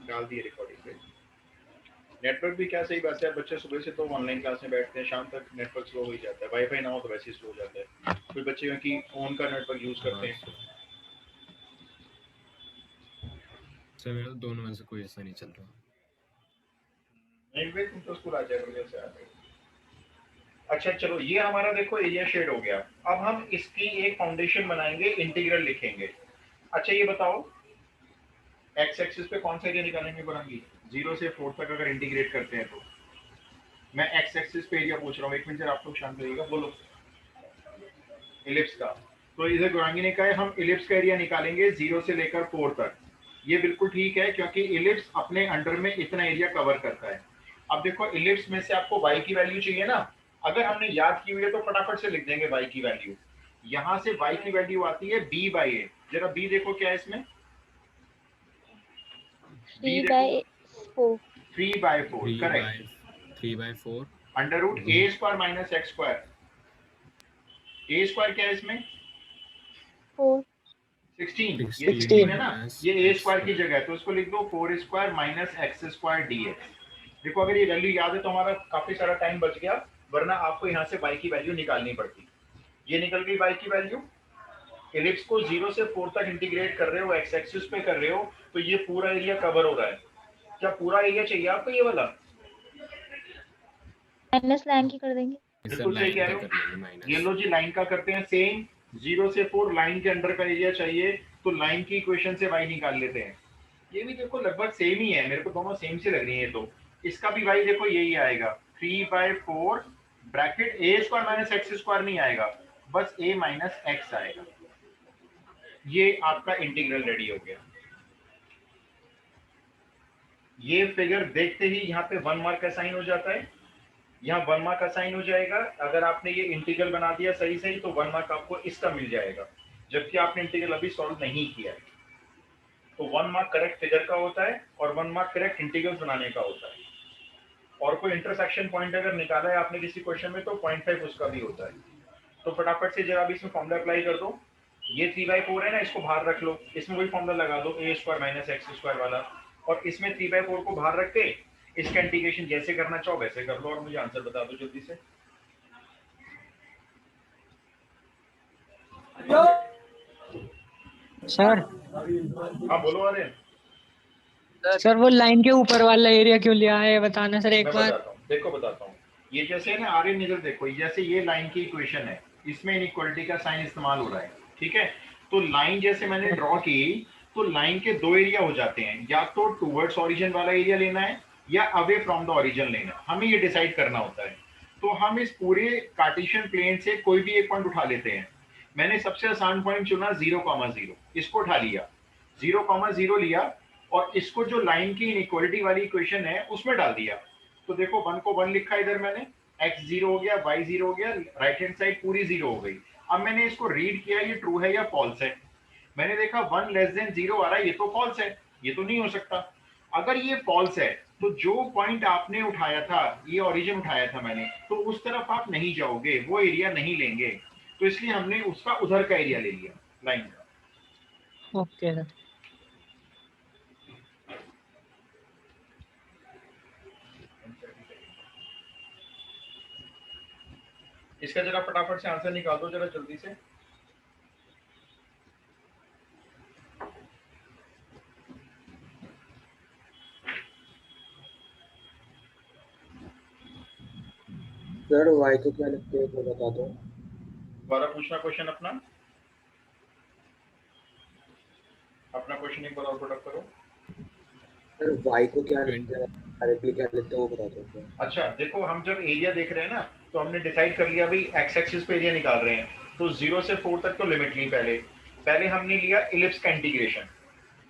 डाल दिए रिकॉर्डिंग पे। नेटवर्क भी क्या सही बात है, बच्चे सुबह से तो ऑनलाइन क्लास में बैठते हैं, शाम तक नेटवर्क स्लो हो ही जाता है, वाईफाई ना हो तो वैसे ही स्लो हो जाता है। कोई बच्चे की फोन का नेटवर्क यूज करते हैं। सर मेरा दोनों में से कोई ऐसा नहीं चल रहा। नहीं भाई तुम तो स्कूल आ जाए जैसे आ गए। अच्छा चलो ये हमारा देखो एरिया शेड हो गया। अब हम इसकी एक फाउंडेशन बनाएंगे, इंटीग्रल लिखेंगे। अच्छा ये बताओ एक्स एक्सिस पे कौन सा एरिया निकालेंगे बुरंगी? 0 से 4 तक अगर इंटीग्रेट करते हैं तो मैं एक्स एक्सिस पे एरिया पूछ रहा हूँ, एक मिनट जरा आप लोग शांत रहिएगा, बोलो। इलिप्स का। तो इधर गुरांगी ने कहा है हम इलिप्स का एरिया निकालेंगे 0 से लेकर 4 तक। ये बिल्कुल ठीक है क्योंकि इलिप्स अपने अंडर में इतना एरिया कवर करता है। अब देखो इलिप्स में से आपको y की वैल्यू चाहिए ना, अगर हमने याद की हुई है तो फटाफट से लिख देंगे y की वैल्यू। यहां से y की वैल्यू आती है b बाई ए। जरा b देखो क्या है इसमें, b 3/4। 3/4 करेक्ट। 3/4 अंडर रूट ए स्क्वायर माइनस एक्स स्क्वायर। ए स्क्वायर क्या है इसमें? 4। 16। ये 16 16 है ना, माइनस ये ए एक्स स्क्वायर की स्क्वायर। जगह है तो इसको लिख दो 4 square minus x square dx. देखो अगर ये वैल्यू याद है तो हमारा काफी सारा टाइम बच गया, वरना आपको यहाँ से y की वैल्यू निकालनी पड़ती। ये निकल गई y की वैल्यू। इलिप्स को 0 से 4 तक इंटीग्रेट कर रहे हो, एक्स एक्सिस पे कर रहे हो, तो ये पूरा एरिया कवर हो रहा है। क्या पूरा एरिया चाहिए आपको ये वाला? माइनस लाइन की कर देंगे। सर बिल्कुल सही लाइन कह का रहे कर लेंगे हो। माइनस। ये लो जी लाइन का करते हैं सेम। 0 से 4 लाइन के अंडर का एरिया चाहिए, तो लाइन की इक्वेशन से y निकाल लेते हैं। ये भी देखो लगभग सेम ही है, मेरे को दोनों सेम से लग रही है। तो इसका भी y देखो यही आएगा 3/4 ब्रैकेट ए स्क्वायर माइनस एक्स स्क्वायर नहीं आएगा, बस a माइनस एक्स आएगा। ये आपका इंटीग्रल रेडी हो गया। ये फिगर देखते ही यहाँ पे 1 मार्क असाइन हो जाता है, यहाँ 1 मार्क असाइन हो जाएगा। अगर आपने ये इंटीग्रल बना दिया सही सही तो 1 मार्क आपको इसका मिल जाएगा, जबकि आपने इंटीग्रल अभी सॉल्व नहीं किया है। तो 1 मार्क करेक्ट फिगर का होता है और 1 मार्क करेक्ट इंटीग्रल बनाने का होता है। और कोई इंटरसेक्शन पॉइंट अगर निकाला है आपने किसी क्वेश्चन में तो 0.5 उसका भी होता है। तो फटाफट से जरा भी इसमें फॉर्मूला अप्लाई कर दो। ये 3/4 है ना, इसको बाहर रख लो, इसमें वही फॉर्मूला लगा दो ए स्क्वायर माइनस एक्स स्क्वायर वाला, और इसमें 3/4 को बाहर रख के इसका इंटीग्रेशन जैसे करना चाहो वैसे कर लो और मुझे आंसर बता दो जल्दी से। सर हाँ बोलो अरे। सर वो लाइन के ऊपर वाला एरिया क्यों लिया है बताना सर एक मैं बार। बताता हूँ, देखो बताता हूँ। ये जैसे है ना आर्यन इधर देखो, जैसे ये लाइन की इक्वेशन है, इसमें इनइक्वालिटी का साइन इस्तेमाल हो रहा है, ठीक है। तो लाइन जैसे मैंने ड्रॉ की, तो लाइन के दो एरिया हो जाते हैं, या तो टूवर्ड्स ओरिजिन वाला एरिया लेना है या अवे फ्रॉम द ओरिजिन लेना है, हमें ये डिसाइड करना होता है। तो हम इस पूरे कार्टेशियन प्लेन से कोई भी एक पॉइंट उठा लेते हैं। मैंने सबसे आसान पॉइंट चुना 0,0, इसको उठा लिया, 0,0 लिया, और इसको जो लाइन की इनइक्वालिटी वाली इक्वेशन है उसमें डाल दिया। तो देखो 1 को 1 लिखा इधर मैंने, x 0 हो गया, y 0 हो गया, राइट हैंड साइड पूरी 0 हो गई। अब मैंने इसको रीड किया ये ट्रू है या फॉल्स है। मैंने देखा 1 लेस देन 0 आ रहा है, ये तो फॉल्स है, ये तो नहीं हो सकता। अगर ये फॉल्स है तो जो पॉइंट आपने उठाया था, ये ओरिजिन उठाया था मैंने, तो उस तरफ आप नहीं जाओगे, वो एरिया नहीं लेंगे। तो इसलिए हमने उसका उधर का एरिया ले लिया लाइन का। Okay sir. इसका जरा फटाफट से आंसर निकाल दो जरा जल्दी से। सर y को क्या लिखते हैं तो बता दो। दोबारा पूछना क्वेश्चन अपना, अपना क्वेश्चन एक बार और पुट अप करो। सर y को क्या लिखते हैं, डायरेक्टली क्या लिखते हैं वो बता दो। अच्छा देखो हम जब एरिया देख रहे हैं ना, तो हमने डिसाइड कर लिया भाई एक्स एक्सिस पे एरिया निकाल रहे हैं, तो 0 से 4 तक तो लिमिट ली। पहले पहले हमने लिया इलिप्स का इंटीग्रेशन,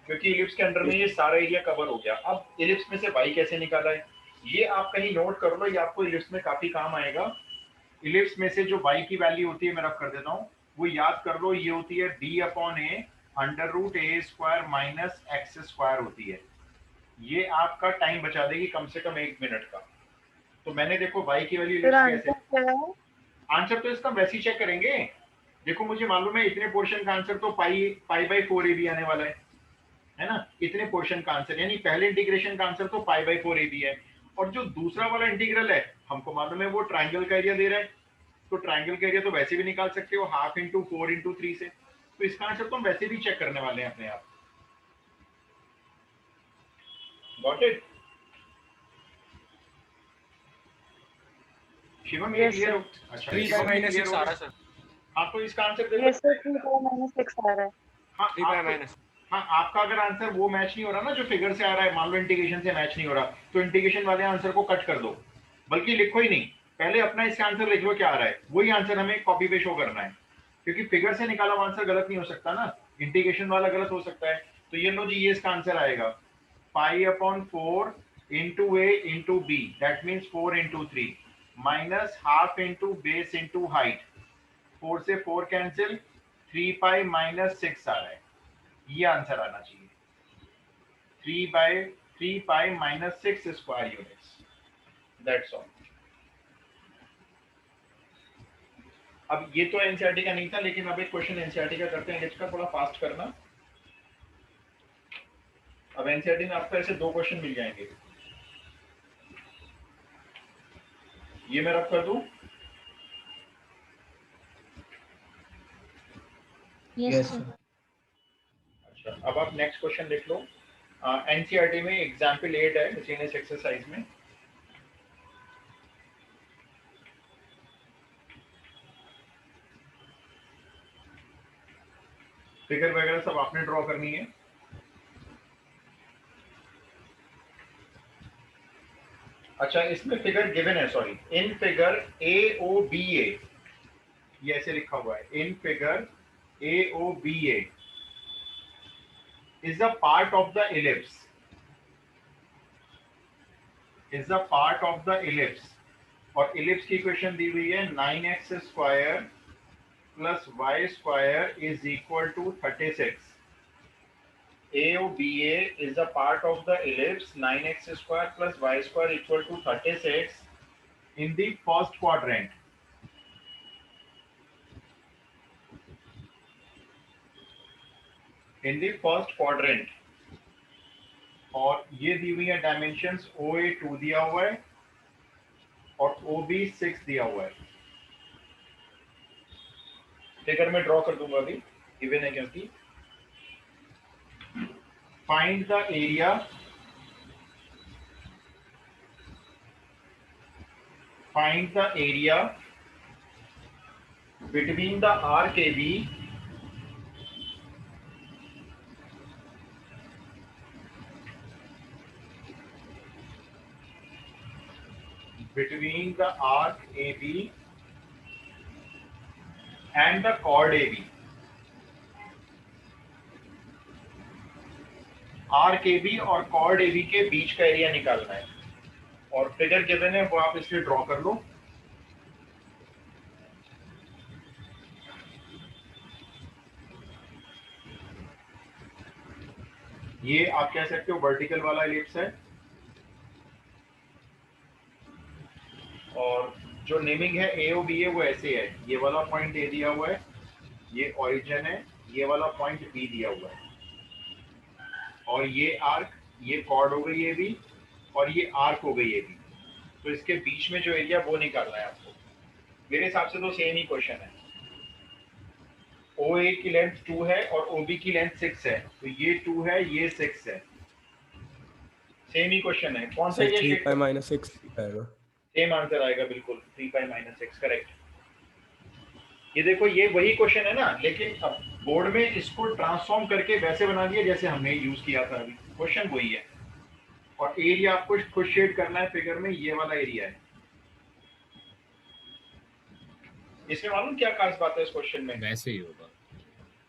क्योंकि इलिप्स के अंडर में ये सारा एरिया कवर हो गया। अब इलिप्स में से y कैसे निकाला है ये आप कहीं नोट कर लो, ये आपको इलिप्स में काफी काम आएगा। इलिप्स में से जो y की वैल्यू होती है मैं रख कर देता हूँ, वो याद कर लो, ये होती है b/a अंडर रूट ए स्क्वायर माइनस एक्स स्क्वायर होती है। ये आपका टाइम बचा देगी कम से कम 1 मिनट का। तो मैंने देखो y की वैल्यू फिर कैसे, आंसर क्या है? आंसर तो इसका वैसे ही चेक करेंगे। देखो मुझे मालूम है इतने पोर्शन का आंसर तो पाई बाई 4 ए भी आने वाला है ना। इतने पोर्शन का आंसर, यानी पहले इंटीग्रेशन का आंसर तो पाई बाई 4 AB है, और जो दूसरा वाला इंटीग्रल है हमको मालूम है वो ट्राइंगल का एरिया दे रहा है, तो ट्राइंगल का एरिया तो वैसे भी निकाल सकते हो 1/2 × 4 × 3 से, तो इसका आंसर तो हम वैसे भी चेक करने वाले हैं अपने आप। Got it? शिवम ये Yes, क्लियर हो? sir. अच्छा 3 शिवम, बाय ये माइनस clear 6 हो आ गया? रहा है सर। हाँ तो इसका आंसर देखो। Yes, sir. 3 - 6 आ रहा है। हाँ 3 बाय आपको, माइनस। हाँ आपका अगर आंसर वो मैच नहीं हो रहा ना जो फिगर से आ रहा है, मान लो इंटीग्रेशन से मैच नहीं हो रहा, तो इंटीग्रेशन वाले आंसर को कट कर दो, बल्कि लिखो ही नहीं, पहले अपना इसका आंसर लिख लो क्या आ रहा है, वही आंसर हमें कॉपी पे शो करना है, क्योंकि फिगर से निकाला हुआ आंसर गलत नहीं हो सकता ना, इंटीग्रेशन वाला गलत हो सकता है। तो ये लो जी, ये इसका आंसर आएगा π/4 into a into b, that means 4 into 3 minus half into base into height, 4 से 4 कैंसिल, 3 पाई माइनस 6 आ रहा है, ये आंसर आना चाहिए, 3 pi minus 6 square units, that's all. अब ये तो एनसीईआरटी का नहीं था, लेकिन अब एक क्वेश्चन एनसीईआरटी का करते हैं, इसका थोड़ा फास्ट करना। अब एनसीईआरटी में आपको ऐसे 2 क्वेश्चन मिल जाएंगे, ये मैं रब कर दूं? Yes, sir. अच्छा, अब आप नेक्स्ट क्वेश्चन लिख लो। एनसीईआरटी में एग्जाम्पल 8 है मिसलेनियस एक्सरसाइज में। फिगर वगैरह सब आपने ड्रॉ करनी है। अच्छा, इसमें फिगर गिवन है, सॉरी, इन फिगर AOBA, ये ऐसे लिखा हुआ है, in figure AOBA is a part of the ellipse, is a part of the ellipse, और ellipse की इक्वेशन दी हुई है 9x² plus y² is equal to 36. AOBA is a part of the ellipse 9x² plus y² equal to 36 in the first quadrant. In the first quadrant, और ये दी हुई है dimensions, OA 2 दिया हुआ है और OB 6 दिया हुआ है। फिगर में ड्रॉ कर दूंगा अभी, गिवन है क्योंकि। Find the area, find the area between the arc AB between the arc AB and the chord AB. Arc AB और chord AB के बीच का एरिया निकालना है, और फिगर गिवन है वो आप इसलिए ड्रॉ कर लो। ये आप कह सकते हो वर्टिकल वाला एलिप्स है, और जो नेमिंग है AOBA वो ऐसे है, ये वाला पॉइंट A दिया हुआ है, ये ओरिजिन है, ये वाला पॉइंट B दिया हुआ है, और ये आर्क, ये कॉर्ड हो गई AB और ये आर्क हो गई AB, तो इसके बीच में जो एरिया वो निकालना है आपको। मेरे हिसाब से तो सेम ही क्वेश्चन है। OA की लेंथ 2 है और OB की लेंथ 6 है, तो ये 2 है, ये 6 है, सेम ही क्वेश्चन है। कौन सा ये 3 पाई माइनस 6 आएगा, सेम आंसर आएगा बिल्कुल, 3 पाई माइनस 6, करेक्ट। ये देखो, ये वही क्वेश्चन है ना, लेकिन अब बोर्ड में इसको ट्रांसफॉर्म करके वैसे बना दिया जैसे हमने यूज किया था अभी, क्वेश्चन वही है, और एरिया आपको खुद शेड करना है फिगर में, ये वाला एरिया है। इसमें मालूम क्या खास बात है इस क्वेश्चन में? वैसे ही होगा।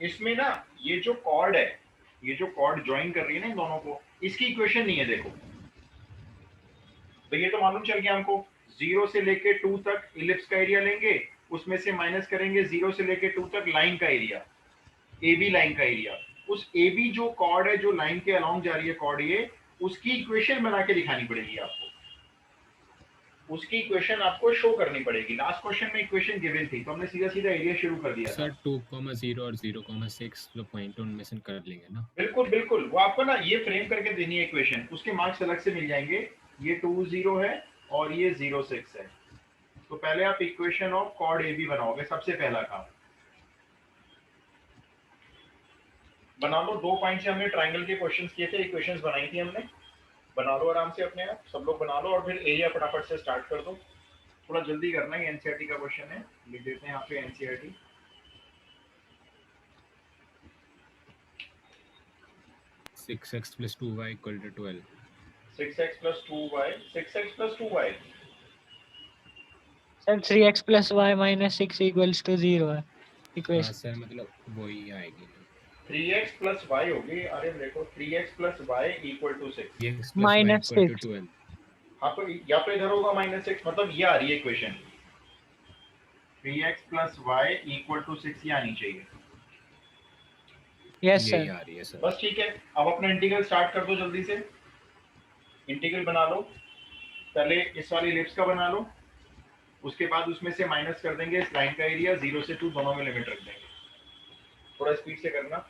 इसमें ना ये जो कॉर्ड है, ये जो कॉर्ड ज्वाइन कर रही है ना इन दोनों को, इसकी इक्वेशन नहीं है देखो, तो ये तो मालूम चल गया हमको, 0 से लेके 2 तक इलिप्स का एरिया लेंगे, उसमें से माइनस करेंगे 0 से लेके 2 तक लाइन का एरिया, AB लाइन का एरिया, उस AB जो कॉर्ड है जो लाइन के अलोंग जा रही है कॉर्ड, ये उसकी इक्वेशन बना के दिखानी पड़ेगी आपको। उसकी इक्वेशन आपको शो करनी पड़ेगी। लास्ट क्वेश्चन में इक्वेशन गिवन थी तो हमने सीधा सीधा एरिया शुरू कर दिया था। सर 2,0 और 0,6 जो पॉइंट उनमें से कर लेंगे ना। बिल्कुल बिल्कुल, वो आपको ना ये फ्रेम करके देनी है इक्वेशन, उसके मार्क्स अलग से मिल जाएंगे। ये 2 0 है और ये 0 6 है। तो पहले आप equation of chord A B बनाओगे, सबसे पहला काम बना लो। 2 पॉइंट से हमने ट्राइंगल के क्वेश्चंस किए थे, इक्वेशंस बनाई थी हमने। बना लो आराम से अपने आप, सब लोग बना लो और फिर एरिया फटाफट से स्टार्ट कर दो। थोड़ा जल्दी करना है, एनसीईआरटी का क्वेश्चन है, लिख देते हैं यहाँ पे NCERT. Six x plus 2y equal to 12। 6x plus 2y, 6x plus 2y। Sir 3x plus y minus 6 equals to 0 है हाँ इक्वेशन। सर मतलब वही आएगी। 3x plus y होगी, अरे देखो 3x plus y equal to 6। ये x plus y Minus equal to 6। 12। हाँ तो या तो इधर होगा -6, मतलब ये आ रही है equation 3x plus y equal to 6, ये आनी चाहिए। यस यही सर। आ रही है सर। बस ठीक है, अब अपना इंटीग्रल स्टार्ट कर दो जल्दी से। इंटीग्रल बना लो, पहले इस वाली एलिप्स का बना लो, उसके बाद उसमें से माइनस कर देंगे इस लाइन का एरिया, 0 से 2 दोनों में लिमिट रख देंगे। थोड़ा स्पीड से करना।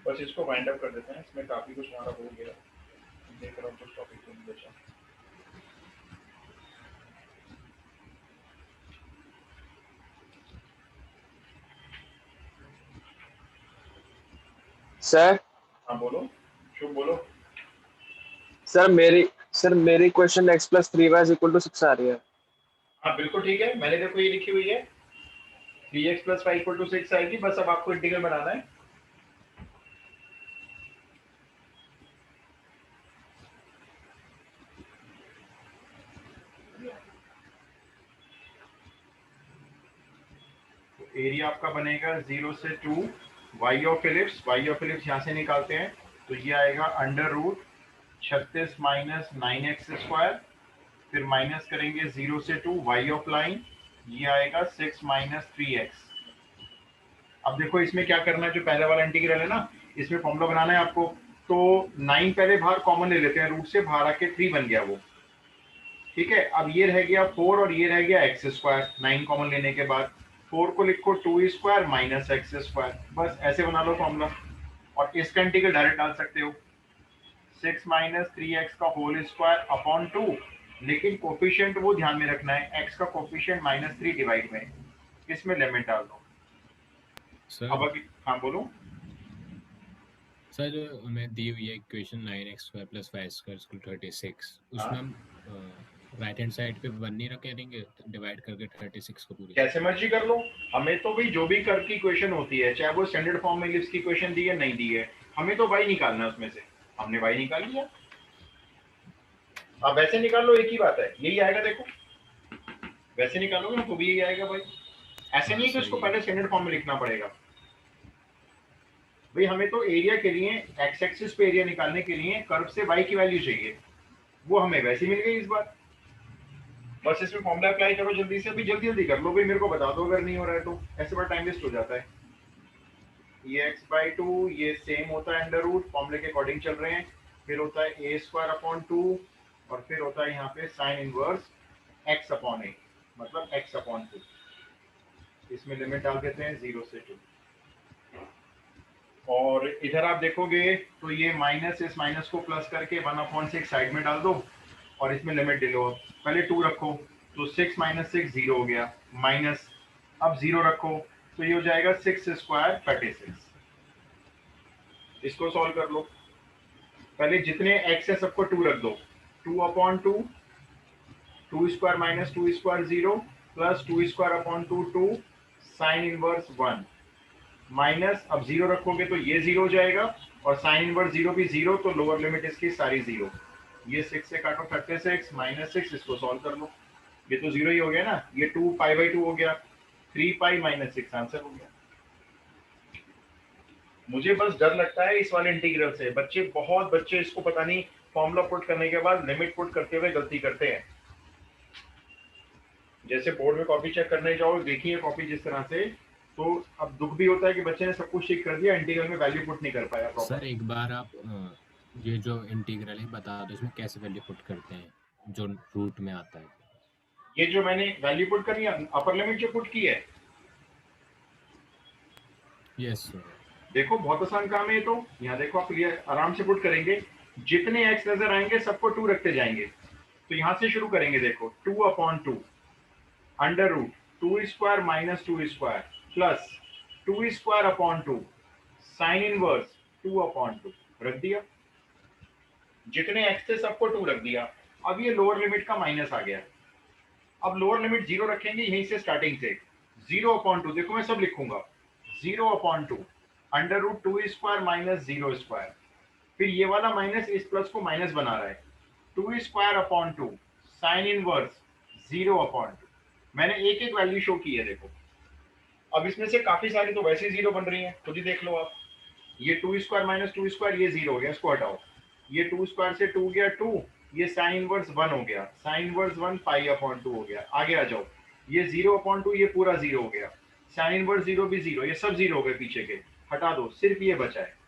बस इसको वाइंड अप कर देते हैं, इसमें काफी कुछ हमारा हो गया। देख रहा हूँ कुछ टॉपिक तो नहीं बचा। सर हाँ बोलो, शुभ बोलो। सर मेरी question x plus 3y is equal to 6 आ रही है। हाँ बिल्कुल ठीक है, मैंने देखो ये लिखी हुई है 3x plus y equal to 6 आएगी। बस अब आपको इंटीग्रल बनाना है। एरिया आपका बनेगा 0 से 2 y of ellipse. y of ellipse यहाँ से निकालते हैं तो ये आएगा under root 36 minus 9x square, फिर माइनस करेंगे 0 से 2 y ऑफ लाइन, ये आएगा 6 माइनस 3x। अब देखो इसमें क्या करना है, जो पहले वाला इंटीग्रल है ना, इसमें फॉर्मूला बनाना है आपको। तो 9 पहले बाहर कॉमन ले लेते हैं, रूट से बाहर आके 3 बन गया वो, ठीक है। अब ये रह गया 4 और ये रह गया एक्स स्क्वायर। 9 कॉमन लेने के बाद 4 को लिखो 2 स्क्वायर माइनस एक्स स्क्वायर, बस ऐसे बना लो फॉर्मूला। और इसका इंटीग्रल डायरेक्ट डाल सकते हो, 6 माइनस 3x का होल स्क्वायर अपॉन 2, लेकिन कोफिशिएंट वो ध्यान में रखना है, x का कोफिशिएंट -3 डिवाइड में, इसमें लिमिट डाल दो। सर अब हाँ बोलो। सर जो हमें दी हुई है इक्वेशन 9x² + y² 36, उसमें हम राइट हैंड साइड पे 1 नहीं रखे देंगे, डिवाइड करके 36 को पूरी कैसे मर्जी कर लो, हमें तो भाई जो भी कर्व की इक्वेशन होती है, चाहे वो स्टैंडर्ड फॉर्म में इलिप्स की इक्वेशन दी है नहीं दी है, हमें तो y निकालना है उसमें से। हमने y निकाल लिया, अब वैसे निकाल लो, एक ही बात है, यही आएगा। देखो वैसे निकालोगे ना तो भी यही आएगा भाई। ऐसे नहीं है कि उसको पहले स्टैंडर्ड फॉर्म में लिखना पड़ेगा भाई। हमें तो एरिया के लिए एक्स एक्सिस पे एरिया निकालने के लिए कर्व से y की वैल्यू चाहिए, वो हमें वैसे मिल गई इस बार। बस इसमें फॉर्मूला अप्लाई करो जल्दी से, अभी जल्दी जल्दी कर लो भाई, मेरे को बता दो अगर नहीं हो रहा है तो, ऐसे बड़ा टाइम वेस्ट हो जाता है। ये x/2 ये सेम होता है अंडर रूट, फॉर्मूले के अकॉर्डिंग चल रहे हैं, फिर होता है a² 2 और फिर होता है यहाँ पे साइन इनवर्स x/a, मतलब x/2। इसमें लिमिट डाल देते हैं 0 से 2, और इधर आप देखोगे तो ये माइनस इस माइनस को प्लस करके 1/6 साइड में डाल दो और इसमें लिमिट ले लो। पहले 2 रखो तो 6 - 6 0 हो गया, माइनस अब 0 रखो तो ये हो जाएगा 6 स्क्वायर 36। इसको सॉल्व कर लो, पहले जितने x है सबको 2 रख दो, 2/2, 2 square minus 2 square 0 plus 2 square upon 2 2 sine inverse 1 minus, अब 0 रखोगे तो ये 0 हो जाएगा और साइन इनवर्स 0 भी 0, तो लोअर लिमिट इसकी सारी 0। ये 6 से काटो 36 माइनस 6, इसको सॉल्व कर लो, ये तो 0 ही हो गया ना, ये 2 पाई बाई 2 हो गया, 3 पाई माइनस 6 आंसर हो गया। मुझे बस डर लगता है इस वाले इंटीग्रल से, बहुत बच्चे इसको पता नहीं फॉर्मूला पुट करने के बाद लिमिट पुट करते हुए गलती करते हैं। जैसे बोर्ड में कॉपी चेक करने जाओ, देखिए कॉपी जिस तरह से, तो अब दुख भी होता है कि बच्चे ने सब कुछ ठीक कर दिया, इंटीग्रल में वैल्यू पुट नहीं कर पाया प्रॉपर। सर एक बार आप ये जो इंटीग्रल है बता दो, इसमें कैसे वैल्यू पुट करते हैं जो रूट में आता है? ये जो मैंने वैल्यू पुट करनी है, अपर लिमिट जो पुट की है, यस सर। देखो बहुत आसान काम है ये तो। यहाँ देखो आप ये आराम से पुट करेंगे, जितने एक्स नजर आएंगे सबको 2 रखते जाएंगे। तो यहाँ से शुरू करेंगे, देखो 2/2 under root 2 square minus 2 square plus 2 square upon 2 sine inverse 2/2 रख दिया, जितने एक्स थे सबको 2 रख दिया। अब ये लोअर लिमिट का माइनस आ गया, अब लोअर लिमिट 0 रखेंगे यहीं से स्टार्टिंग से, 0/2, देखो मैं सब लिखूंगा, 0/2 under root 2 square minus 0 square, फिर ये वाला माइनस इस प्लस को माइनस बना रहा है, 2 स्क्वायर अपॉन 2 साइन इनवर्स 0/2। मैंने एक एक वैल्यू शो की है देखो। अब इसमें से काफी सारी तो वैसे ही 0 बन रही है, खुद ही देख लो आप। ये 2 स्क्वायर माइनस 2 स्क्वायर, ये 0 हो गया, इसको हटाओ, ये 2 स्क्वायर से 2 गया 2, ये साइन इनवर्स 1 हो गया, साइन इनवर्स 1 पाई/2 हो गया। आगे आ जाओ, ये 0/2 ये पूरा 0 हो गया, साइन इनवर्स 0 भी 0, ये सब 0 हो गए पीछे के, हटा दो, सिर्फ ये बचा है।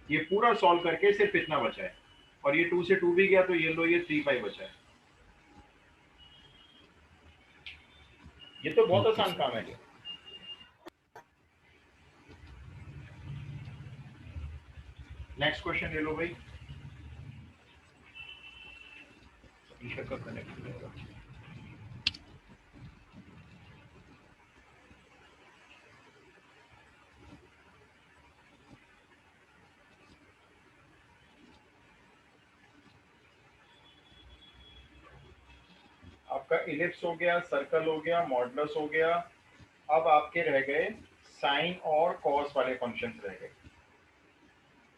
ये पूरा सॉल्व करके सिर्फ इतना बचा है, और ये 2 से 2 भी गया, तो ये लो, ये 3 पाई बचा है। ये तो बहुत आसान काम है। नेक्स्ट क्वेश्चन ले लो भाई। का कनेक्ट होगा। आपका इलिप्स हो गया, सर्कल हो गया, मॉडुलस हो गया, अब आपके रह गए साइन और कॉस वाले फंक्शंस रह गए।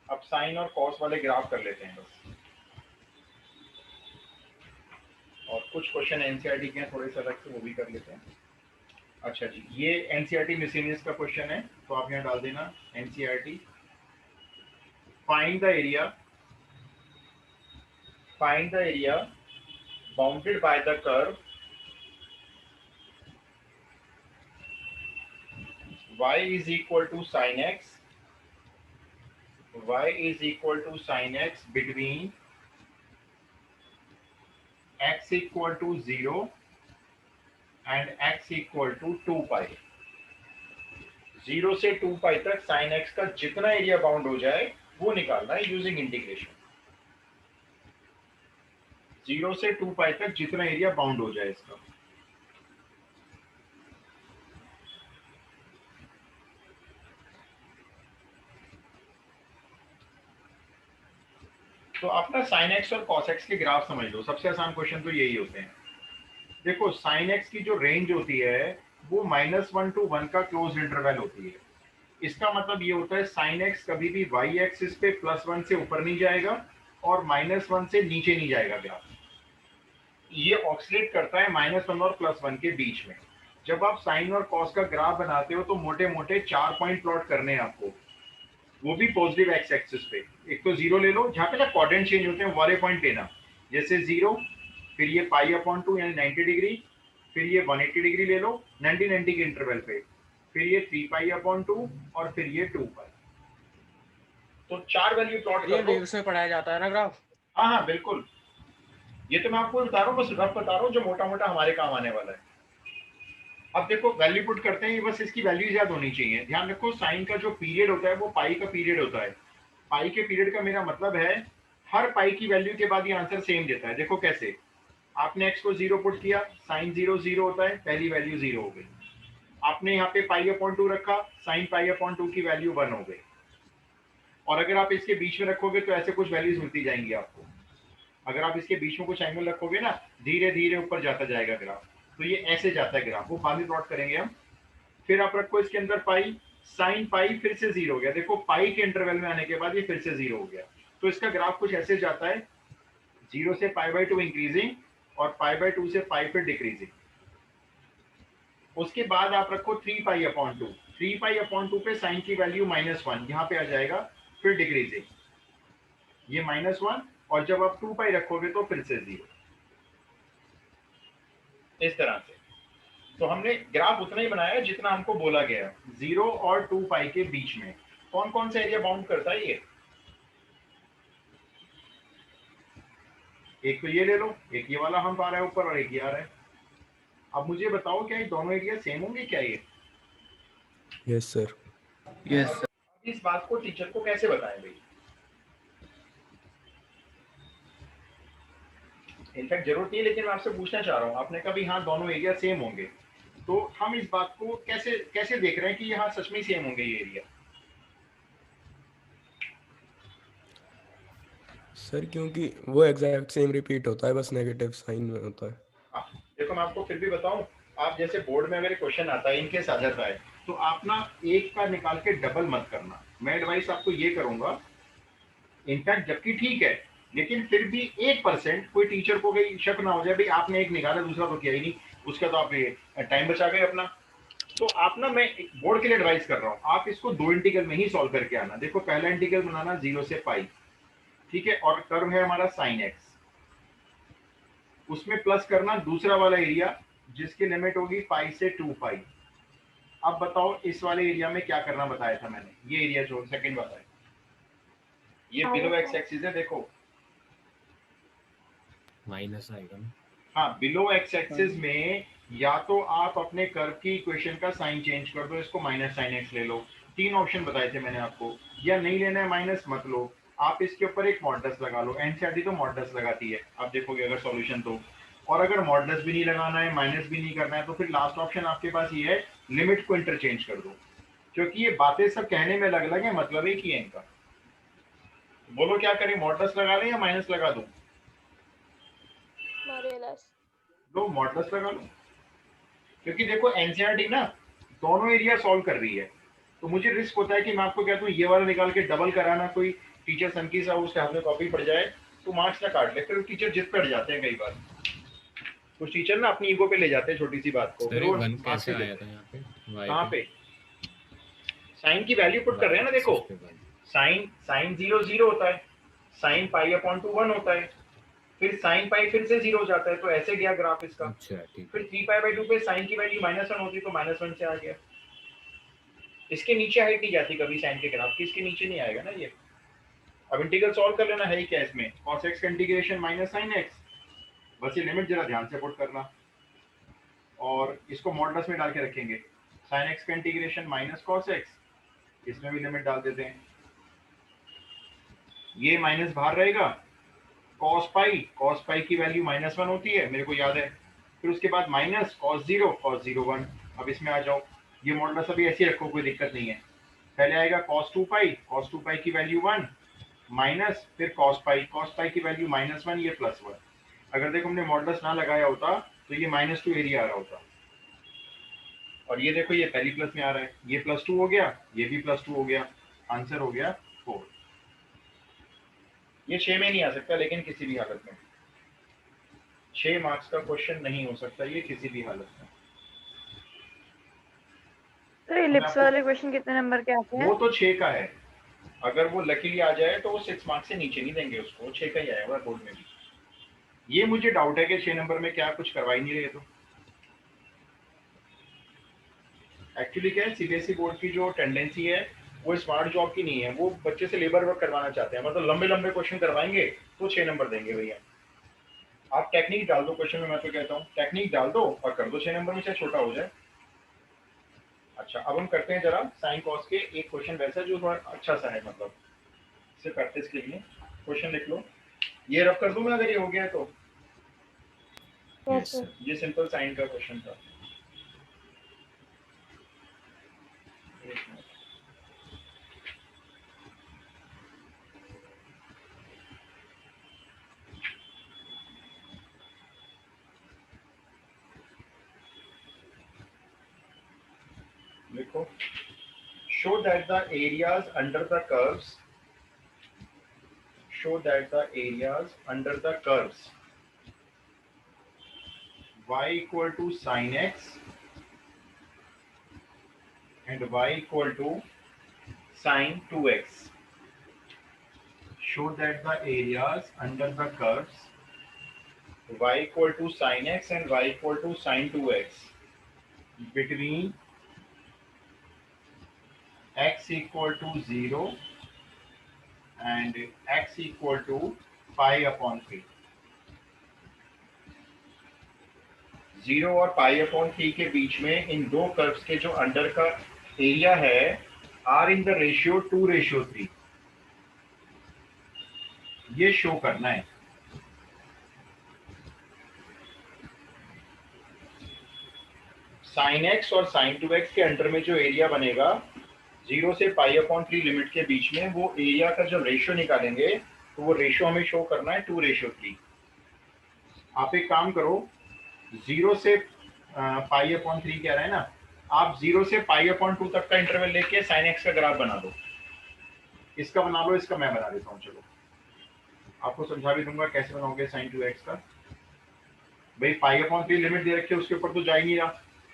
अब साइन और कॉस वाले ग्राफ कर लेते हैं बस, और कुछ क्वेश्चन एनसीईआरटी के हैं थोड़े से अलग से, वो भी कर लेते हैं। अच्छा जी, ये एनसीईआरटी मिसलेनियस का क्वेश्चन है, तो आप यहाँ डाल देना NCERT, find the area bounded by the curve y is equal to sin x, y is equal to sin x between x equal to 0 and x equal to 2 pi। 0 से 2 पाई तक sin x का जितना area bound हो जाए वो निकालना है using integration. 0 से 2 पाई तक जितना एरिया बाउंड हो जाए इसका। तो आप ना sin x और cos x के ग्राफ समझ लो, सबसे आसान क्वेश्चन तो यही होते हैं। देखो sin x की जो रेंज होती है वो -1 to 1 का क्लोज इंटरवल होती है। इसका मतलब ये होता है sin x कभी भी y एक्सिस पे +1 से ऊपर नहीं जाएगा और -1 से नीचे नहीं जाएगा ग्राफ। ये ऑक्सीलेट करता है -1 और +1 के बीच में। जब आप साइन और कॉस का ग्राफ बनाते हो तो मोटे मोटे 4 पॉइंट प्लॉट करने हैं आपको, वो भी पॉजिटिव एक्स एक्सिस पे। एक तो 0 ले लो, जहाँ पे ना क्वाड्रेंट चेंज होते हैं वाले पॉइंट लेना, जैसे 0, फिर ये पाई/2 यानी 90 डिग्री, फिर ये 180 डिग्री ले लो 90 के इंटरवल पे, फिर ये 3 पाई/2 और फिर ये 2 पाई। तो 4 वैल्यू प्लॉट कर दो। में पढ़ाया जाता है ना ग्राफ? हाँ हाँ बिल्कुल, ये तो मैं आपको बता रहा हूँ, बस रफ बता रहा हूँ जो मोटा मोटा हमारे काम आने वाला है। अब देखो वैल्यू पुट करते हैं, बस इसकी वैल्यू याद होनी चाहिए। ध्यान रखो साइन का जो पीरियड होता है वो पाई का पीरियड होता है। पाई के पीरियड का मेरा मतलब है हर पाई की वैल्यू के बाद ये आंसर सेम देता है। देखो कैसे, आपने x को 0 पुट किया, साइन 0 0 होता है, पहली वैल्यू 0 हो गई। आपने यहाँ पे पाई/2 रखा, साइन पाई/2 की वैल्यू 1 हो गई। और अगर आप इसके बीच में रखोगे तो ऐसे कुछ वैल्यूज मिलती जाएंगी आपको। अगर आप इसके बीच में कुछ एंगल रखोगे ना, धीरे धीरे ऊपर जाता जाएगा ग्राफ। तो ये ऐसे जाता है ग्राफ, वो बाद में प्लॉट करेंगे हम। फिर आप रखो इसके अंदर पाई, साइन पाई फिर से 0 हो गया। देखो पाई के इंटरवल में आने के बाद ये फिर से 0 हो गया। तो इसका ग्राफ कुछ ऐसे जाता है, 0 से π/2 इंक्रीजिंग और π/2 से 5 फिर डिक्रीजिंग। उसके बाद आप रखो 3π/2, 3π/2 पे साइन की वैल्यू -1 यहाँ पे आ जाएगा, फिर डिक्रीजिंग, ये -1, और जब आप 2π रखोगे तो फिर से 0, इस तरह से। तो हमने ग्राफ उतना ही बनाया जितना हमको बोला गया, 0 और 2π के बीच में कौन कौन सा एरिया बाउंड करता है ये। एक तो ये ले लो, एक ये वाला हम आ रहा है ऊपर और एक ये आ रहा है। अब मुझे बताओ क्या ये दोनों एरिया सेम होंगे क्या ये? Yes sir. Yes sir. इस बात को टीचर को कैसे बताएं भाई? इनफैक्ट जरूरत नहीं है, लेकिन मैं आपसे पूछना चाह रहा हूँ, आपने कहा भी हाँ दोनों एरिया सेम होंगे, तो हम इस बात को कैसे कैसे देख रहे हैं कि यहाँ सच में सेम होंगे ये एरिया? सर क्योंकि वो एग्जैक्ट सेम रिपीट होता है, बस नेगेटिव साइन में होता है। देखो मैं आपको फिर भी बताऊं, आप जैसे बोर्ड में अगर क्वेश्चन आता है इनके साथ आता है, तो आप ना एक का निकाल के डबल मत करना, मैं एडवाइस आपको ये करूंगा। इनफैक्ट जबकि ठीक है, लेकिन फिर भी 1% कोई टीचर को कहीं शक ना हो जाए भाई आपने एक निकाला दूसरा तो किया ही नहीं, उसका तो आप टाइम बचा गए अपना। तो आप ना, मैं एक बोर्ड के लिए एडवाइस कर रहा हूँ, आप इसको 2 इंटीग्रल में ही सॉल्व करके आना। देखो पहला इंटीग्रल बनाना 0 से π, ठीक है, और कर्व है हमारा sin x, उसमें प्लस करना दूसरा वाला एरिया जिसकी लिमिट होगी π से 2π। अब बताओ इस वाले एरिया में क्या करना बताया था मैंने, ये एरिया जो सेकंड वाला है, ये बिलो एक्स एक्सिस है, देखो माइनस आएगा ना। हाँ, बिलो एक्स एक्सिस में या तो आप अपने कर्व की इक्वेशन का साइन चेंज कर दो, इसको -sin x ले लो, 3 ऑप्शन बताए थे मैंने आपको, या नहीं लेना है माइनस मत लो, आप इसके ऊपर एक मॉडुलस लगा लो, एनसीईआरटी तो मॉडुलस लगाती है, आप देखोगे अगर सॉल्यूशन तो। और अगर मॉडुलस भी नहीं लगाना है, माइनस भी नहीं करना है, तो फिर लास्ट ऑप्शन आपके पास ये है, लिमिट को इंटरचेंज कर दो, क्योंकि ये बातें सब कहने में अलग अलग है, मतलब एक ही है इनका। बोलो क्या करें, मॉडुलस लगा लें या माइनस लगा दूं? लो मॉडुलस लगा लो, क्योंकि देखो एनसीईआरटी ना दोनों एरिया सॉल्व कर रही है, तो मुझे रिस्क होता है कि मैं आपको कहता हूँ ये वाला निकाल के डबल कराना, कोई टीचर सनकी सा उसके हाथ में कॉपी पड़ जाए तो मार्क्स ना काट ले, फिर टीचर जिद पड़ जाते हैं कई बार, कुछ टीचर ना अपनी ईगो पे ले जाते हैं छोटी सी बात को, फिर वो वन मार्क्स कैसे नहीं आया देते। था यहाँ पे? कहाँ पे साइन की वैल्यू पुट कर रहे हैं ना, देखो साइन 0 0 होता है, साइन π/2 1 होता है, फिर साइन पाई फिर से 0 हो जाता है, तो ऐसे गया ग्राफ इसका। अच्छा ठीक। फिर 3π/2 पे साइन की वैल्यू -1 होती तो -1 से आ गया, इसके नीचे हाइट नहीं जाती कभी साइन के ग्राफ की, इसके नीचे नहीं आएगा ना ये। अब इंटीग्रल सॉल्व कर लेना है ही क्या इसमें, cos x का इंटीग्रेशन -sin x, बस ये लिमिट जरा ध्यान से पुट करना, और इसको मॉडुलस में डाल के रखेंगे, sin x का इंटीग्रेशन -cos x, इसमें भी लिमिट डाल देते हैं, ये माइनस बाहर रहेगा, cos पाई की वैल्यू -1 होती है मेरे को याद है, फिर उसके बाद माइनस cos 0 1। अब इसमें आ जाओ, ये मॉडुलस अभी ऐसे ही रखो, कोई दिक्कत नहीं है, पहले आएगा cos 2π की वैल्यू 1 माइनस, फिर cos पाई की वैल्यू -1, ये +1। अगर देखो हमने मॉडुलस ना लगाया होता तो ये -2 एरिया आ रहा होता, और ये देखो ये पहली प्लस में आ रहा है, ये +2 हो गया, ये भी +2 हो गया, आंसर हो गया 4। ये 6 में नहीं आ सकता, लेकिन किसी भी हालत में 6 मार्क्स का क्वेश्चन नहीं हो सकता ये किसी भी हालत में। तो इलिप्स वाले क्वेश्चन कितने नंबर के आते हैं? वो तो 6 का है, अगर वो लकीली आ जाए तो वो 6 मार्क्स से नीचे नहीं देंगे उसको, वो 6 का ही आएगा बोर्ड में भी। ये मुझे डाउट है कि 6 नंबर में क्या कुछ करवा ही नहीं रहे, तो एक्चुअली क्या है, सीबीएसई बोर्ड की जो टेंडेंसी है वो स्मार्ट जॉब की नहीं है, वो बच्चे से लेबर वर्क करवाना चाहते हैं, मतलब लंबे लंबे क्वेश्चन करवाएंगे तो 6 नंबर देंगे भैया। आप टेक्निक डाल दो क्वेश्चन में, मैं तो कहता हूँ टेक्निक डाल दो और कर दो 6 नंबर में, चाहे छोटा हो जाए। अच्छा अब हम करते हैं जरा साइन कॉस के एक क्वेश्चन वैसा जो थोड़ा अच्छा सा है, मतलब इसे प्रैक्टिस के लिए क्वेश्चन लिख लो, ये रफ कर दूं मैं अगर ये हो गया है तो। Yes sir. ये सिंपल साइन का क्वेश्चन था, देखो, show that the areas under the curves show that the areas under the curves y equal to sin x and y equal to sin 2x. Show that the areas under the curves y equal to sin x and y equal to sin 2x between x equal to 0 and x equal to pi upon 3. 0 और pi upon 3 के बीच में इन दो curves के जो under का area है are in the ratio 2:3. ये show करना है. sin x और sin 2x के अंडर में जो एरिया बनेगा 0 से पाई अपॉन 3 लिमिट के बीच में, वो एरिया का जो रेशियो निकालेंगे तो वो रेशियो हमें शो करना है 2:3. आप एक काम करो, 0 से पाई अपॉन 3 कह रहा है ना, आप 0 से पाई अपॉन 2 तक का इंटरवल लेके sin x का ग्राफ बना दो. इसका बना लो, इसका मैं बना देता हूँ. चलो आपको समझा भी दूंगा कैसे बनाओगे sin 2x का. भाई पाई अपॉन 3 लिमिट दे रखी है, उसके ऊपर तो जा ही नहीं रहा,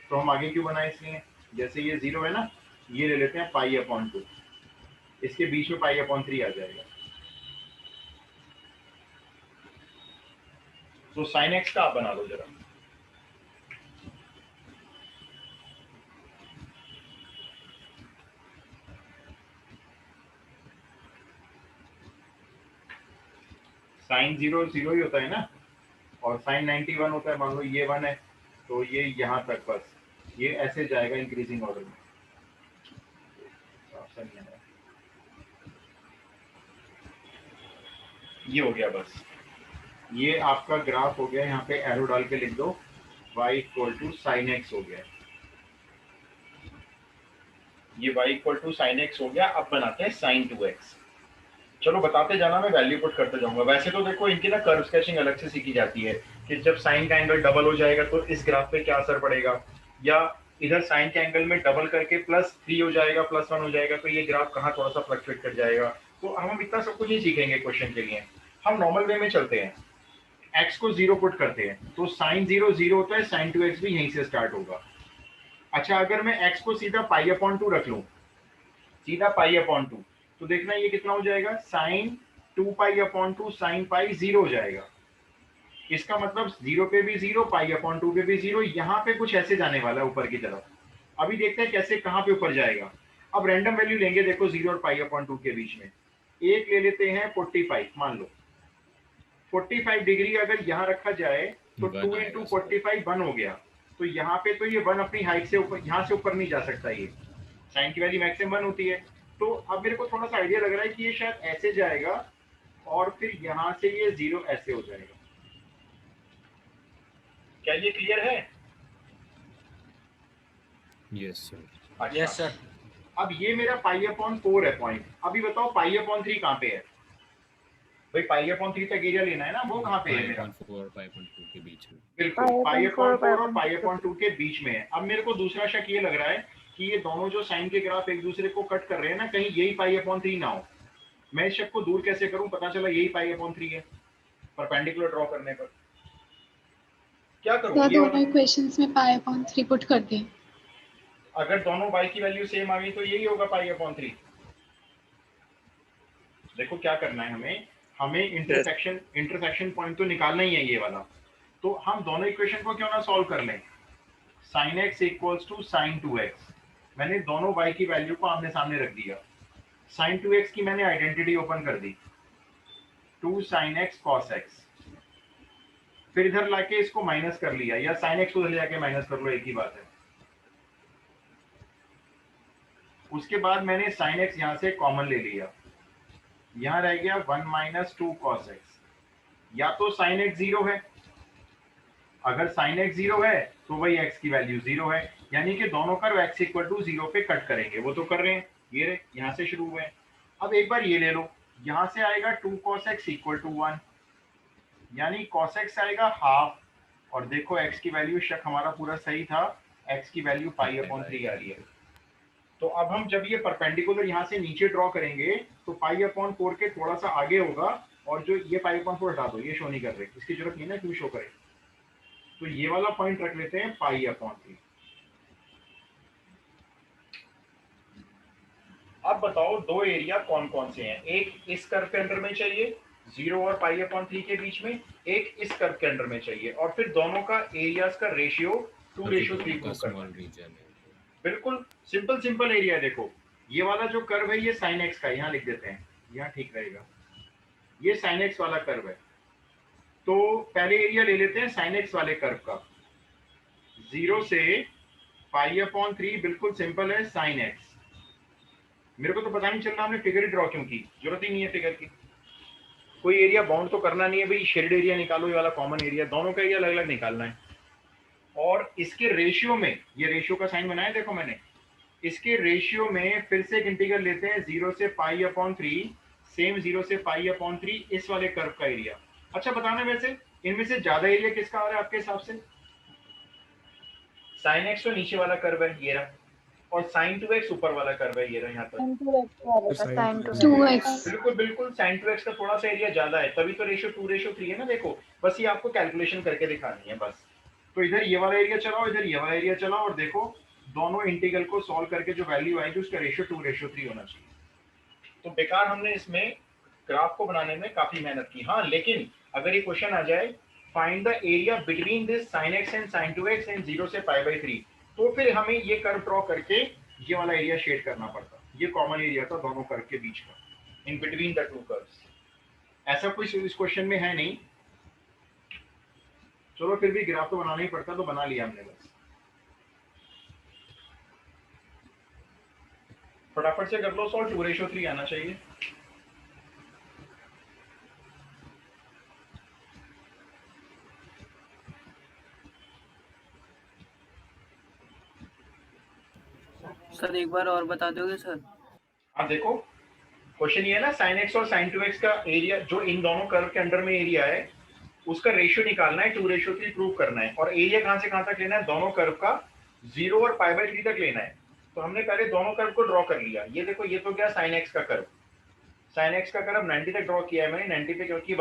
तो हम आगे क्यों बनाए? इसलिए जैसे ये 0 है ना, ये ले लेते हैं पाई अपॉन 2, इसके बीच में पाई अपॉन 3 आ जाएगा. तो sin x का आप बना लो जरा. sin 0 0 ही होता है ना, और sin 90 1 होता है. मान लो ये 1 है तो ये यहाँ तक, बस ये ऐसे जाएगा इंक्रीजिंग ऑर्डर में. ये हो गया, बस ये आपका ग्राफ हो गया. यहाँ पे एरो डाल के लिख दो y equal to sine x हो गया. ये y equal to sine x हो गया. अब बनाते हैं sin 2x. चलो बताते जाना, मैं वैल्यू पुट करते जाऊंगा. वैसे तो देखो इनकी ना कर्व स्केचिंग अलग से सीखी जाती है कि जब साइन का एंगल डबल हो जाएगा तो इस ग्राफ पे क्या असर पड़ेगा, या इधर साइन के एंगल में डबल करके +3 हो जाएगा, +1 हो जाएगा, तो ये ग्राफ कहाँ थोड़ा सा फ्लक्चुएट कर जाएगा. तो हम इतना सब कुछ नहीं सीखेंगे क्वेश्चन के लिए. हम नॉर्मल वे में चलते हैं. x को 0 पुट करते हैं तो sin 0 0 होता है, sin 2x भी यहीं से स्टार्ट होगा. अच्छा, अगर मैं x को सीधा पाई अपॉन 2 रख लूं, सीधा पाई अपॉन 2, तो देखना ये कितना हो जाएगा, sin 2 पाई अपॉन 2 sin पाई 0 हो जाएगा. इसका मतलब 0 पे भी 0, पाई अपॉन 2 पे भी 0. यहाँ पे कुछ ऐसे जाने वाला है ऊपर की तरफ. अभी देखते हैं कैसे, कहाँ पे ऊपर जाएगा. अब रैंडम वैल्यू लेंगे, देखो 0 और पाई अपॉन 2 के बीच में एक ले लेते हैं 45. मान लो 45 डिग्री अगर यहाँ रखा जाए तो 2 इंटू 45 1 हो गया. तो यहाँ पे तो ये 1 अपनी हाइट से ऊपर, यहाँ से ऊपर नहीं जा सकता. ये साइन की वैल्यू मैक्सिमम 1 होती है. तो अब मेरे को थोड़ा सा आइडिया लग रहा है कि ये शायद ऐसे जाएगा और फिर यहाँ से ये 0 ऐसे हो जाएगा. क्या ये क्लियर है? Yes sir. अच्छा. Yes sir. अब ये मेरा पाई अपॉन 4 है पॉइंट. अभी बताओ पाई अपॉन 3 कहाँ पे है? भाई पाई अपॉन 3 तक एरिया लेना है ना, वो कहाँ पे है मेरा? 4 पाई अपॉन 2 के बीच में. बिल्कुल, पाई अपॉन 4 और पाई अपॉन 2 के बीच में है. अब मेरे को दूसरा शक ये लग रहा है कि ये दोनों जो साइन के ग्राफ एक दूसरे को कट कर रहे हैं ना, कहीं यही पाई अपॉन 3 ना हो. मैं इस शक को दूर कैसे करूं? पता चला यही पाई अपॉन 3 है परपेंडिकुलर ड्रॉ करने पर. क्या करूं? तो दोनों इक्वेशंस में पाई अपॉन 3 पुट कर दें. अगर दोनों y की वैल्यू सेम आ गई तो यही होगा पाई अपॉन 3. देखो क्या करना है हमें इंटरसेक्शन पॉइंट तो निकालना ही है ये वाला. तो हम दोनों इक्वेशन को क्यों ना सॉल्व कर लें. sin x equals to sin 2x. मैंने दोनों y की वैल्यू को आमने सामने रख दिया. sin 2x की मैंने आइडेंटिटी ओपन कर दी, 2 sin x cos x. फिर इधर लाके इसको माइनस कर लिया, या sin x को इधर जाके माइनस कर लो, एक ही बात है. उसके बाद मैंने sin x यहाँ से कॉमन ले लिया, यहाँ रह गया 1 माइनस 2 cos x. या तो sin x 0 है, अगर sin x 0 है तो वही x की वैल्यू 0 है, यानी कि दोनों कर्व x इक्वल टू 0 पे कट करेंगे. वो तो कर रहे हैं, ये रहे यहाँ से शुरू हुए हैं. अब एक बार ये ले लो, यहाँ से आएगा 2 cos x इक्वल टू 1, यानी cos x आएगा हाफ. और देखो x की वैल्यू, शक हमारा पूरा सही था, x की वैल्यू पाई अपॉन 3 आ रही है. तो अब हम जब ये परपेंडिकुलर यहाँ से नीचे ड्रॉ करेंगे तो पाई अपॉन 4 के थोड़ा सा आगे होगा, और जो ये 5/4 हटा दो, ये शो नहीं कर रहे, इसकी जरूरत नहीं ना क्यों शो करे, तो ये वाला पॉइंट रख लेते हैं π/3। अब बताओ दो एरिया कौन कौन से हैं, एक इस कर्व के अंडर में चाहिए 0 और π/3 के बीच में, एक इस कर्व के अंडर में चाहिए, और फिर दोनों का एरियाज का रेशियो 2:3 प्रूव करना है। बिल्कुल सिंपल एरिया है। देखो ये वाला जो कर्व है ये sin x का, यहाँ लिख देते हैं, यहाँ ठीक रहेगा, ये sin x वाला कर्व है। तो पहले एरिया ले लेते हैं sin x वाले कर्व का, 0 से π/3, बिल्कुल सिंपल है sin x। मेरे को तो पता नहीं चल रहा हमने फिगर ड्रॉ क्यों की, जरूरत ही नहीं है फिगर की, कोई एरिया बाउंड तो करना नहीं है भाई, शेडेड एरिया निकालो, ये वाला कॉमन एरिया, दोनों का एरिया अलग अलग निकालना है। और इसके रेशियो में, ये रेशियो का साइन बनाया देखो मैंने, इसके रेशियो में फिर से एक इंटीग्रल लेते हैं 0 से π/3, सेम 0 से π/3 इस वाले कर्व का एरिया। अच्छा बताना वैसे इनमें से ज्यादा एरिया किसका आ रहा है आपके हिसाब से? sin x तो नीचे वाला कर्व है ये रहा, और sin 2x ऊपर वाला कर्व है ये रहा यहाँ पर। टू एक्स बिल्कुल sin 2x का थोड़ा सा एरिया ज्यादा है, तभी तो रेशियो 2:3 है ना। देखो बस ये आपको कैलकुलेशन करके दिखानी है बस। तो इधर ये वाला एरिया चलाओ, इधर ये वाला एरिया चलाओ, और देखो दोनों इंटीग्रल को सॉल्व करके जो वैल्यू आएगी उसका रेशियो 2:3 होना चाहिए। तो बेकार हमने इसमें ग्राफ को बनाने में काफी मेहनत की। हाँ लेकिन अगर ये क्वेश्चन आ जाए find the area between this sin x and sin 2x and 0 से π/3, तो फिर हमें ये कर्व ड्रॉ करके ये वाला एरिया शेड करना पड़ता। ये कॉमन एरिया था दोनों कर्व के बीच का, in between the two curves. ऐसा कुछ इस क्वेश्चन में है नहीं, चलो फिर भी ग्राफ तो बनाना ही पड़ता, तो बना लिया हमने बस। फटाफट से कर लो सॉल्व, 2:3 आना चाहिए। सर एक बार और बता दोगे सर? हाँ देखो क्वेश्चन ये है ना, sin x और sin 2x का एरिया जो इन दोनों कर्व के अंडर में एरिया है उसका रेशियो निकालना है, 2:3 प्रूव करना है, और एरिया कहां से कहां तक लेना है? दोनों कर्व का 0 और π/3 तक लेना है। तो हमने पहले दोनों कर्व को ड्रॉ कर लिया। ये देखो ये तो क्या sin x का कर्व, sin x का कर्व 90 तक ड्रॉ किया है मैंने, 90 पे क्योंकि